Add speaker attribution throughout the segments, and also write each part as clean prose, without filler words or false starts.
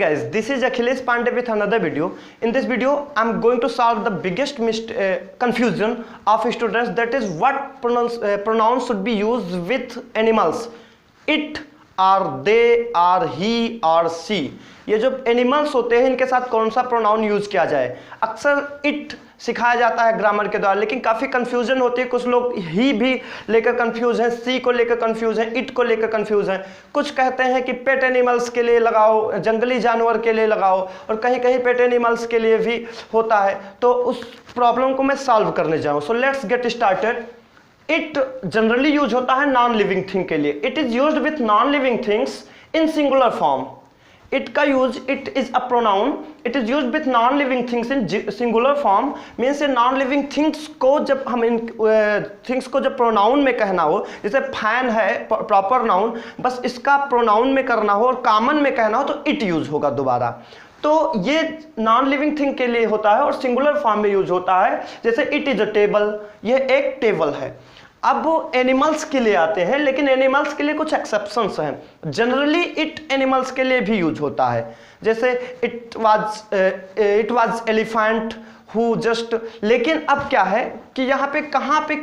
Speaker 1: guys, this is Akhilesh Pandey with another video. In this video, I'm going to solve the biggest confusion of students, that is what pronouns should be used with animals. It, or they, or he, or she. ये जो animals होते हैं इनके साथ कौन सा pronoun use किया जाए। अक्सर इट सिखाया जाता है ग्रामर के द्वारा, लेकिन काफ़ी कंफ्यूजन होती है। कुछ लोग ही भी लेकर कंफ्यूज हैं, सी को लेकर कंफ्यूज हैं, इट को लेकर कंफ्यूज हैं। कुछ कहते हैं कि पेट एनिमल्स के लिए लगाओ, जंगली जानवर के लिए लगाओ, और कहीं कहीं पेट एनिमल्स के लिए भी होता है। तो उस प्रॉब्लम को मैं सॉल्व करने जाऊँ। So let's get started. It generally use होता है नॉन लिविंग थिंग के लिए। It is used with non living things in singular form. It का use, it is a pronoun, it is used with non living things in singular form. Means non living things को जब हम in things को जब pronoun में कहना हो, जैसे फैन है प्रॉपर नाउन, बस इसका प्रोनाउन में करना हो और कॉमन में कहना हो तो इट यूज होगा दोबारा। तो ये नॉन लिविंग थिंग के लिए होता है और सिंगुलर फॉर्म में यूज होता है। जैसे इट इज अ टेबल, ये एक टेबल है। अब एनिमल्स के लिए आते हैं, लेकिन एनिमल्स के लिए कुछ एक्सेप्शंस हैं। जनरली इट एनिमल्स के लिए भी यूज होता है। जैसे it was elephant who just. लेकिन अब क्या है कि यहाँ पे कहाँ पे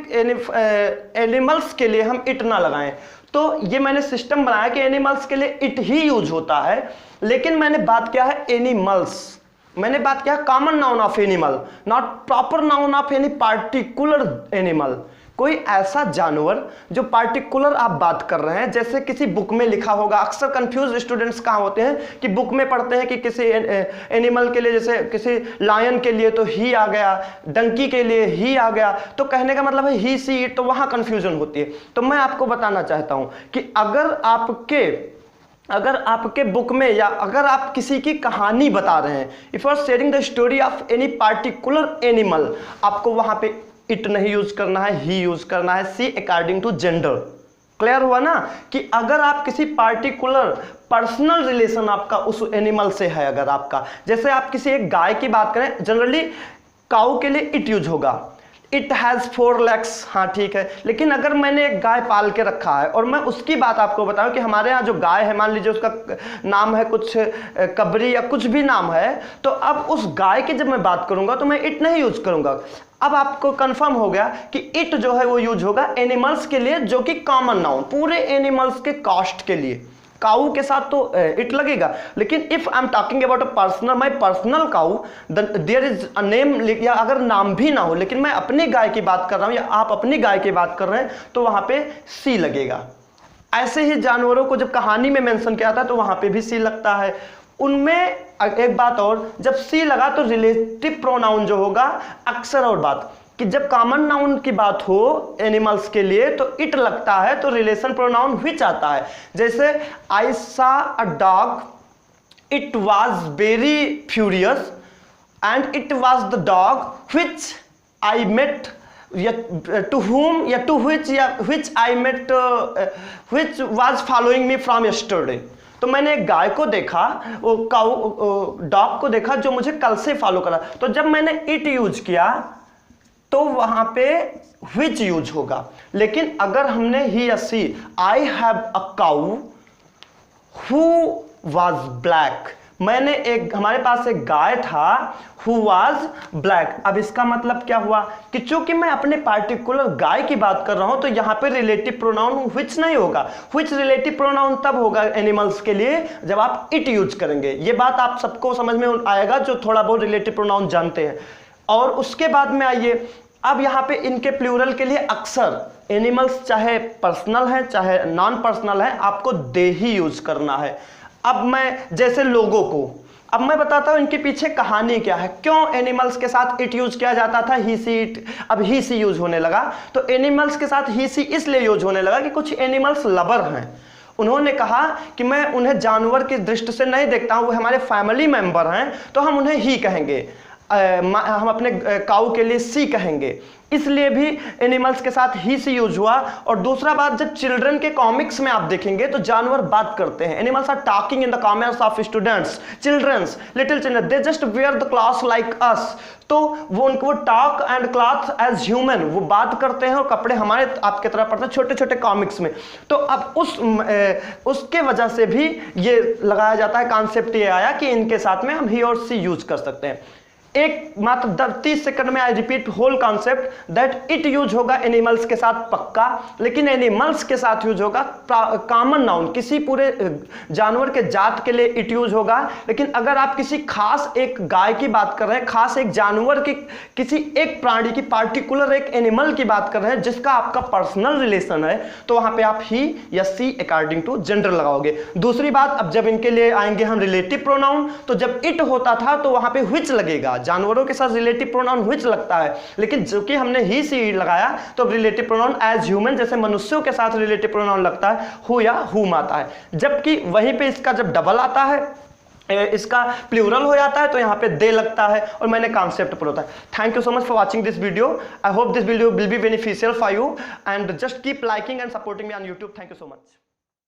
Speaker 1: एनिमल्स के लिए हम इट ना लगाएं। तो ये मैंने सिस्टम बनाया कि एनिमल्स के लिए इट ही यूज होता है, लेकिन मैंने बात किया है एनिमल्स। मैंने बात किया common noun of animal, not proper noun of any particular animal. कोई ऐसा जानवर जो पार्टिकुलर आप बात कर रहे हैं, जैसे किसी बुक में लिखा होगा। अक्सर कंफ्यूज स्टूडेंट्स कहाँ होते हैं कि बुक में पढ़ते हैं कि किसी एनिमल के लिए, जैसे किसी लायन के लिए तो ही आ गया, डंकी के लिए ही आ गया, तो कहने का मतलब है ही सी इट, तो वहाँ कंफ्यूजन होती है। तो मैं आपको बताना चाहता हूँ कि अगर आपके बुक में, या अगर आप किसी की कहानी बता रहे हैं, if you are sharing the story of any particular animal, आपको वहाँ पे इट नहीं यूज करना है, ही यूज करना है, सी अकॉर्डिंग टू जेंडर। क्लियर हुआ ना कि अगर आप किसी पार्टिकुलर पर्सनल रिलेशन आपका उस एनिमल से है, अगर आपका, जैसे आप किसी एक गाय की बात करें, जनरली काऊ के लिए इट यूज होगा। इट हैज़ 4 legs, हाँ ठीक है। लेकिन अगर मैंने एक गाय पाल के रखा है और मैं उसकी बात आपको बताऊं कि हमारे यहाँ जो गाय है, मान लीजिए उसका नाम है कुछ कबरी या कुछ भी नाम है, तो अब उस गाय की जब मैं बात करूंगा तो मैं इट नहीं यूज करूंगा। अब आपको कंफर्म हो गया कि इट जो है वो यूज होगा एनिमल्स के लिए, जो कि कॉमन नाउन, पूरे एनिमल्स के कास्ट के लिए। काऊ के साथ तो इट लगेगा, लेकिन if I am talking about a personal, my personal cow, there is a name, या अगर नाम भी ना हो, लेकिन मैं अपनी गाय की बात कर रहा हूं या आप अपनी गाय की बात कर रहे हैं, तो वहां पे सी लगेगा। ऐसे ही जानवरों को जब कहानी में मेंशन किया था तो वहां पे भी सी लगता है। उनमें एक बात और, जब सी लगा तो रिलेटिव प्रोनाउन जो होगा, अक्सर और बात कि जब कॉमन नाउन की बात हो एनिमल्स के लिए तो इट लगता है, तो रिलेशन प्रोनाउन व्हिच आता है। जैसे I saw a dog, it was very furious, and it was the dog which I met, to whom या टू व्हिच, या which I met, which was following me from yesterday. तो मैंने एक गाय को देखा, वो डॉग को देखा जो मुझे कल से फॉलो करा। तो जब मैंने इट यूज किया तो वहां पे व्हिच यूज होगा। लेकिन अगर हमने ही या she, I have a cow who was black, मैंने हमारे पास एक गाय था हु वाज ब्लैक। अब इसका मतलब क्या हुआ कि चूंकि मैं अपने पार्टिकुलर गाय की बात कर रहा हूं, तो यहां पे रिलेटिव प्रोनाउन व्हिच नहीं होगा। व्हिच रिलेटिव प्रोनाउन तब होगा एनिमल्स के लिए जब आप इट यूज करेंगे। ये बात आप सबको समझ में आएगा जो थोड़ा बहुत रिलेटिव प्रोनाउन जानते हैं। और उसके बाद में आइए, अब यहाँ पे इनके प्लूरल के लिए अक्सर एनिमल्स चाहे पर्सनल है चाहे नॉन पर्सनल है, आपको दे ही यूज करना है। अब मैं जैसे लोगों को, अब मैं बताता हूं इनके पीछे कहानी क्या है, क्यों एनिमल्स के साथ इट यूज किया जाता था, ही सी इट, अब ही सी यूज होने लगा। तो एनिमल्स के साथ ही सी इसलिए यूज होने लगा कि कुछ एनिमल्स लवर हैं। उन्होंने कहा कि मैं उन्हें जानवर की दृष्टि से नहीं देखता हूं, वो हमारे फैमिली मेंबर हैं, तो हम उन्हें ही कहेंगे। हम अपने काऊ के लिए सी कहेंगे, इसलिए भी एनिमल्स के साथ ही सी यूज हुआ। और दूसरा बात, जब चिल्ड्रन के कॉमिक्स में आप देखेंगे तो जानवर बात करते हैं। Animals are talking in the comics of students, childrens, little children, they just wear the clothes like us. तो वो उनको talk and cloth as human, वो बात करते हैं और कपड़े हमारे आपके तरह पड़ते हैं छोटे छोटे कॉमिक्स में। तो अब उसके वजह से भी ये लगाया जाता है, कॉन्सेप्ट ये आया कि इनके साथ में हम ही और सी यूज कर सकते हैं। एक मात्र 30 सेकंड में I repeat whole concept that it use होगा एनिमल्स के साथ पक्का, लेकिन एनिमल्स के साथ यूज होगा कॉमन नाउन, किसी पूरे जानवर के जात के लिए इट यूज होगा। लेकिन अगर आप किसी खास एक गाय की बात कर रहे हैं, खास एक जानवर की, किसी एक प्राणी की, पार्टिकुलर एक एनिमल की बात कर रहे हैं जिसका आपका पर्सनल रिलेशन है, तो वहां पे आप ही या सी अकॉर्डिंग टू जेंडर लगाओगे। दूसरी बात, अब जब इनके लिए आएंगे हम रिलेटिव प्रोनाउन, तो जब इट होता था तो वहां पे व्हिच लगेगा। जानवरों के साथ रिलेटिव प्रोनाउन व्हिच लगता है, लेकिन जो कि हमने ही सी लगाया तो रिलेटिव प्रोनाउन एज ह्यूमन, जैसे मनुष्यों के साथ रिलेटिव प्रोनाउन लगता है हु या हुम आता है। जबकि वहीं पे इसका जब डबल आता है, इसका प्लूरल हो जाता है, तो यहाँ पे दे लगता है और मैंने कॉन्सेप्ट पर होता है। Thank you so much for watching this video. I hope this video will be beneficial for you and just keep liking and supporting me on YouTube. Thank you so much.